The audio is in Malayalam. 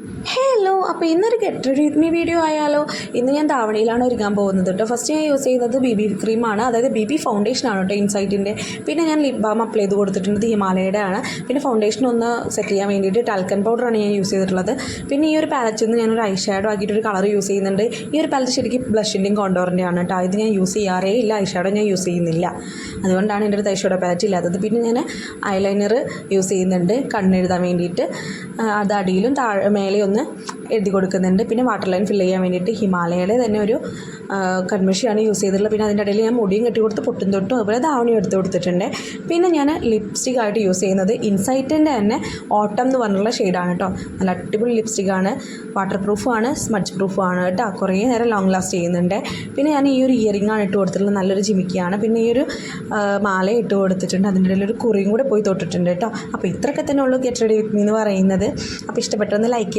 ഹലോ, അപ്പോൾ ഇന്നൊരു get ready with me video ആയാലോ. ഇന്ന് ഞാൻ ധാവണിയിലാണ് ഒരുങ്ങാൻ പോകുന്നത് കേട്ടോ. ഫസ്റ്റ് ഞാൻ യൂസ് ചെയ്യുന്നത് BB ക്രീമാണ്, അതായത് BB ഫൗണ്ടേഷനാണ് കേട്ടോ, ഇൻസൈറ്റിൻ്റെ. പിന്നെ ഞാൻ ലിപ് ബാം അപ്ലൈ ചെയ്ത് കൊടുത്തിട്ടുണ്ട്, ഹിമാലയയുടെ ആണ്. പിന്നെ ഫൗണ്ടേഷൻ ഒന്ന് സെറ്റ് ചെയ്യാൻ വേണ്ടിയിട്ട് ടാൽക്കൻ പൗഡറാണ് ഞാൻ യൂസ് ചെയ്തിട്ടുള്ളത്. പിന്നെ ഈ ഒരു പാലറ്റിൽ നിന്ന് ഞാനൊരു ഐ ഷാഡോ ആക്കിയിട്ടൊരു കളർ യൂസ് ചെയ്യുന്നുണ്ട്. ഈ ഒരു പാലറ്റ് ശരിക്കും ബ്ലഷിൻ്റെയും കോണ്ടോറിൻ്റെ ആണ് കേട്ടോ. ഇത് ഞാൻ യൂസ് ചെയ്യാറേ ഇല്ല, ഐ ഷാഡോ ഞാൻ യൂസ് ചെയ്യുന്നില്ല, അതുകൊണ്ടാണ് എൻ്റെ അടുത്ത് ഐ ഷാഡോ പാലറ്റ് ഇല്ലാത്തത്. പിന്നെ ഞാൻ ഐലൈനർ യൂസ് ചെയ്യുന്നുണ്ട് കണ്ണെഴുതാൻ വേണ്ടിയിട്ട്. അത് അടിയിലും മേലെ ഒന്ന് എഴുതി കൊടുക്കുന്നുണ്ട്. പിന്നെ വാട്ടർ ലൈൻ ഫില്ല് ചെയ്യാൻ വേണ്ടിയിട്ട് ഹിമാലയയുടെ തന്നെ ഒരു കൺമഷിയാണ് യൂസ് ചെയ്തിട്ടുള്ളത്. പിന്നെ അതിൻ്റെ ഇടയിൽ ഞാൻ മുടിയും കെട്ടി കൊടുത്ത് പൊട്ടും തൊട്ടും അതുപോലെ ധാവണിയും എടുത്ത് കൊടുത്തിട്ടുണ്ട്. പിന്നെ ഞാൻ ലിപ്സ്റ്റിക് ആയിട്ട് യൂസ് ചെയ്യുന്നത് ഇൻസൈറ്റിൻ്റെ തന്നെ ഓട്ടം എന്ന് പറഞ്ഞുള്ള ഷെയ്ഡാണ് കേട്ടോ. നല്ല അടിപൊളി ലിപ്സ്റ്റിക്കാണ്, വാട്ടർ പ്രൂഫുമാണ്, സ്മഡ്ജ് പ്രൂഫുമാണ് കേട്ടോ. കുറേ നേരം ലോങ് ലാസ്റ്റ് ചെയ്യുന്നുണ്ട്. പിന്നെ ഞാൻ ഈ ഒരു ഇയറിംഗാണ് ഇട്ട് കൊടുത്തിട്ടുള്ളത്, നല്ലൊരു ജിമിക്കിയാണ്. പിന്നെ ഈ ഒരു മാല ഇട്ട് കൊടുത്തിട്ടുണ്ട്, അതിൻ്റെ ഇടയിൽ ഒരു കുറിയും കൂടെ പോയി തൊട്ടിട്ടുണ്ട് കേട്ടോ. അപ്പോൾ ഇത്രയൊക്കെ തന്നെ ഉള്ളൂ ഗെറ്റ് റെഡി വിത്ത് മീ എന്ന് പറയുന്നത്. അപ്പോൾ ഇഷ്ടപ്പെട്ടൊന്ന് ലൈക്ക്